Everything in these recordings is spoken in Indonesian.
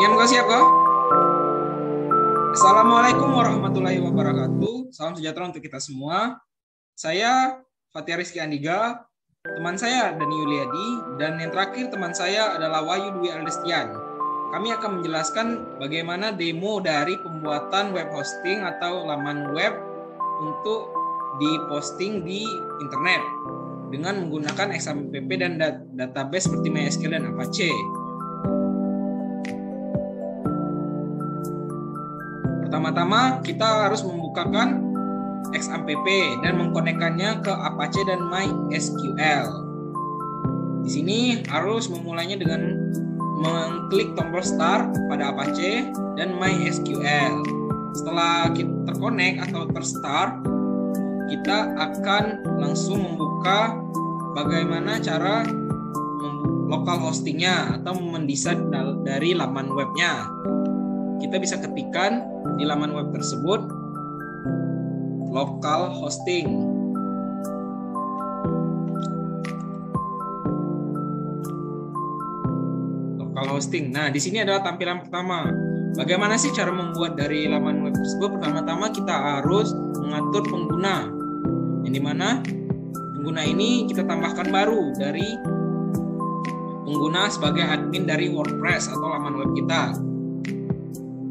Kau siap kah? Assalamualaikum warahmatullahi wabarakatuh. Salam sejahtera untuk kita semua. Saya Fatia Rizky Andiga, teman saya Dani Yuliadi, dan yang terakhir teman saya adalah Wahyu Dwi Aldestian. Kami akan menjelaskan bagaimana demo dari pembuatan web hosting atau laman web untuk diposting di internet dengan menggunakan XAMPP dan database seperti MySQL dan Apache. Pertama-tama kita harus membukakan XAMPP dan mengkonekkannya ke Apache dan MySQL. Di sini harus memulainya dengan mengklik tombol start pada Apache dan MySQL. Setelah kita terkonek atau terstart, kita akan langsung membuka bagaimana cara local hostingnya atau mendesain dari laman webnya. Kita bisa ketikkan di laman web tersebut local hosting. Local hosting. Nah, di sini adalah tampilan pertama. Bagaimana sih cara membuat dari laman web tersebut? Pertama-tama kita harus mengatur pengguna. Yang dimana pengguna ini kita tambahkan baru dari pengguna sebagai admin dari WordPress atau laman web kita.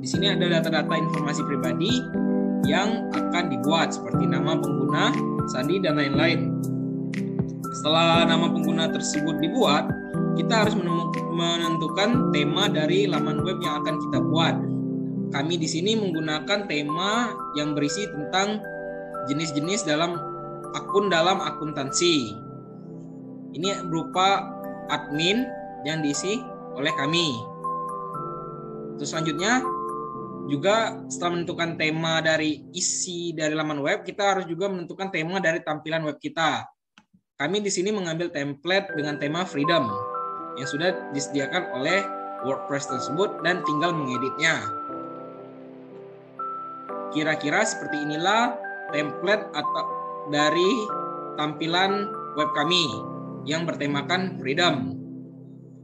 Di sini ada data-data informasi pribadi yang akan dibuat seperti nama pengguna, sandi, dan lain-lain. Setelah nama pengguna tersebut dibuat, kita harus menentukan tema dari laman web yang akan kita buat. Kami di sini menggunakan tema yang berisi tentang jenis-jenis dalam akuntansi. Ini berupa admin yang diisi oleh kami. Terus selanjutnya juga setelah menentukan tema dari isi dari laman web, kita harus juga menentukan tema dari tampilan web kita. Kami di sini mengambil template dengan tema Freedom yang sudah disediakan oleh WordPress tersebut dan tinggal mengeditnya. Kira-kira seperti inilah template atau dari tampilan web kami yang bertemakan Freedom.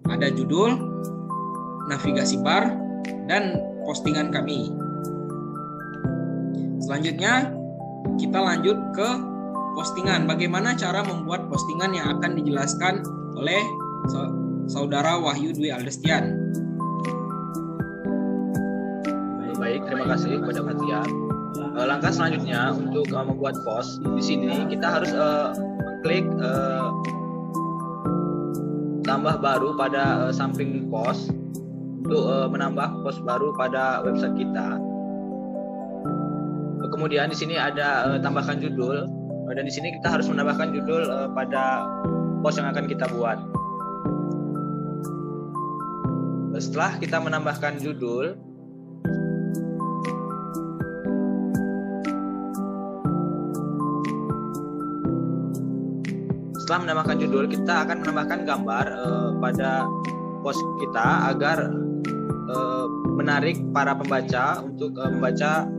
Ada judul, navigasi bar, dan postingan kami. Selanjutnya kita lanjut ke postingan. Bagaimana cara membuat postingan yang akan dijelaskan oleh saudara Wahyu Dwi Aldestian. Baik, terima kasih kepada Fatia. Langkah selanjutnya untuk membuat post di sini kita harus mengklik tambah baru pada samping post untuk menambah post baru pada website kita. Kemudian di sini ada tambahkan judul, dan di sini kita harus menambahkan judul pada post yang akan kita buat. Setelah kita menambahkan judul, kita akan menambahkan gambar pada post kita agar menarik para pembaca untuk membaca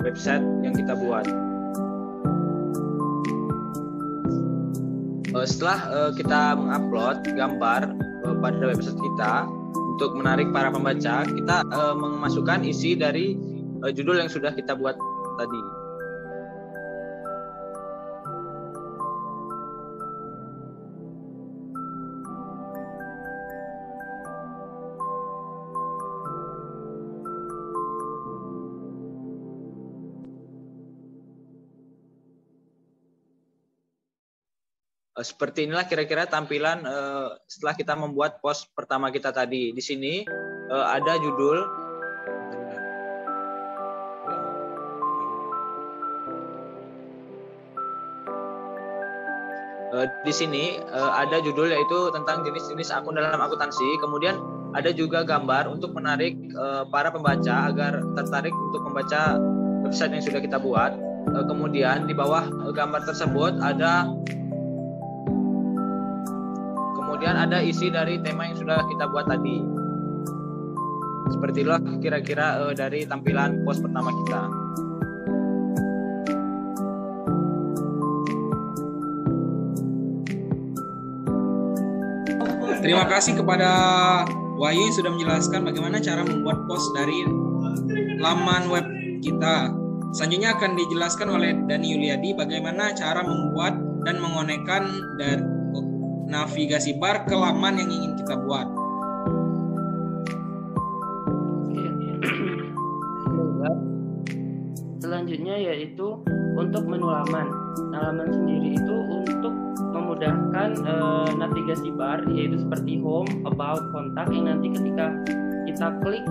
website yang kita buat. Setelah kita mengupload gambar pada website kita untuk menarik para pembaca, kita memasukkan isi dari judul yang sudah kita buat tadi. Seperti inilah kira-kira tampilan setelah kita membuat post pertama kita tadi. Di sini ada judul, di sini ada judul yaitu tentang jenis-jenis akun dalam akuntansi. Kemudian ada juga gambar untuk menarik para pembaca agar tertarik untuk membaca website yang sudah kita buat. Kemudian di bawah gambar tersebut ada isi dari tema yang sudah kita buat tadi. Seperti itulah kira-kira dari tampilan post pertama kita. Terima kasih kepada Wahyu yang sudah menjelaskan bagaimana cara membuat post dari laman web kita. Selanjutnya akan dijelaskan oleh Dani Yuliadi bagaimana cara membuat dan mengonekkan dari navigasi bar ke laman yang ingin kita buat. Selanjutnya yaitu untuk menu laman. Nah, laman sendiri itu untuk memudahkan navigasi bar, yaitu seperti home, about, kontak, yang nanti ketika kita klik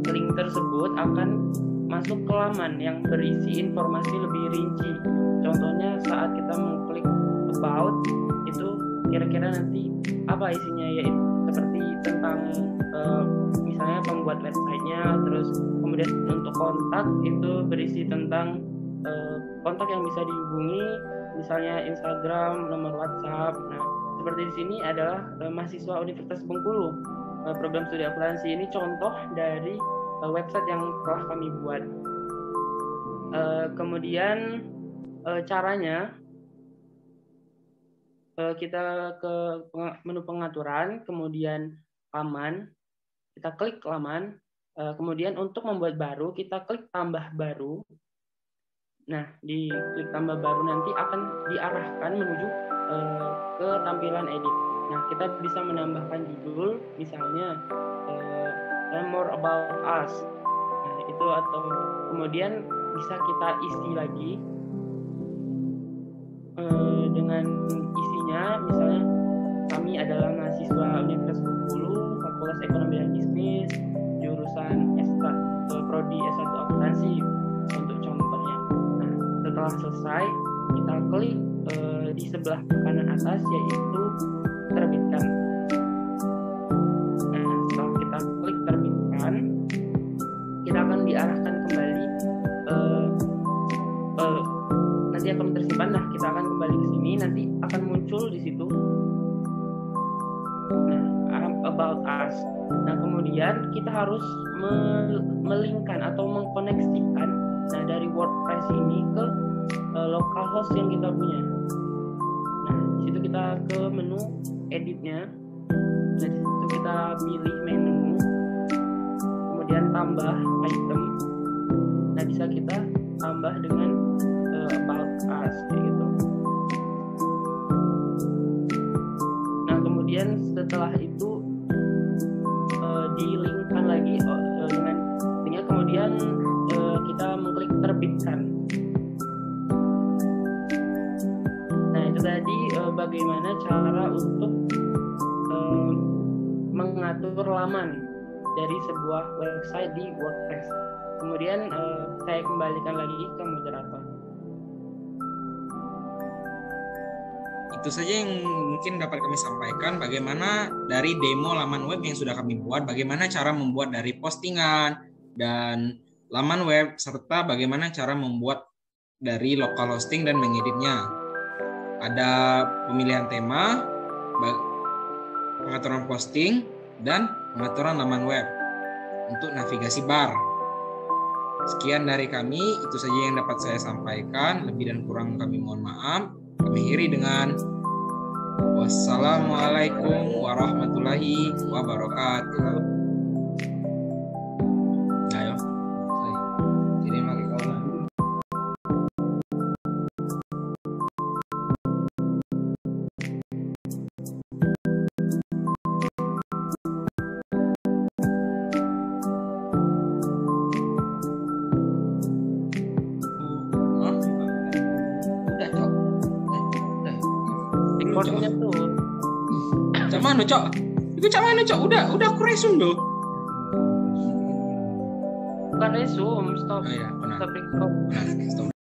link tersebut akan masuk ke laman yang berisi informasi lebih rinci. Contohnya saat kita mengklik about, itu kira-kira nanti apa isinya, yaitu seperti tentang misalnya pembuat websitenya. Terus kemudian untuk kontak itu berisi tentang kontak yang bisa dihubungi, misalnya Instagram, nomor WhatsApp. Nah, seperti di sini adalah mahasiswa Universitas Bengkulu. Program studi akuntansi ini contoh dari website yang telah kami buat. Kemudian caranya kita ke menu pengaturan, kemudian laman, kita klik laman, kemudian untuk membuat baru kita klik tambah baru. Nah, di klik tambah baru nanti akan diarahkan menuju ke tampilan edit. Nah, kita bisa menambahkan judul, misalnya more about us. Nah, itu, atau kemudian bisa kita isi lagi dengan isinya, misalnya kami adalah mahasiswa Universitas Bengkulu, Fakultas Ekonomi dan Bisnis, jurusan Prodi S1 Akuntansi, untuk contohnya. Nah, setelah selesai, kita klik di sebelah kanan atas, yaitu terbitkan. Nah, setelah kita klik terbitkan, kita akan diarahkan kembali, nanti akan tersimpan. Nah, kita akan kembali ke sini, nanti akan muncul di situ. Nah, about us. Nah, kemudian kita harus melingkan atau mengkoneksikan dari WordPress ini ke localhost yang kita punya. Nah, di situ kita ke menu editnya. Nah, di situ kita pilih menu, kemudian tambah item. Nah, bisa kita tambah dengan about us, kayak gitu. Nah, kemudian setelah itu di-linkkan lagi dengan linknya, kemudian kita mengklik terbitkan. Nah, itu tadi bagaimana cara untuk mengatur laman dari sebuah website di WordPress. Kemudian saya kembalikan lagi ke moderator. Itu saja yang mungkin dapat kami sampaikan, bagaimana dari demo laman web yang sudah kami buat, bagaimana cara membuat dari postingan dan laman web, serta bagaimana cara membuat dari local hosting dan mengeditnya. Ada pemilihan tema, pengaturan posting, dan pengaturan laman web untuk navigasi bar. Sekian dari kami, itu saja yang dapat saya sampaikan. Lebih dan kurang kami mohon maaf. Kami akhiri dengan wassalamualaikum warahmatullahi wabarakatuh. Ayo, ini lagi kau. Recordnya tuh. Cak mana, Cok? Itu cak mana, Cok? Udah aku resume loh. Bukan resume, stop. Oh iya, benar. Stop record. Stop.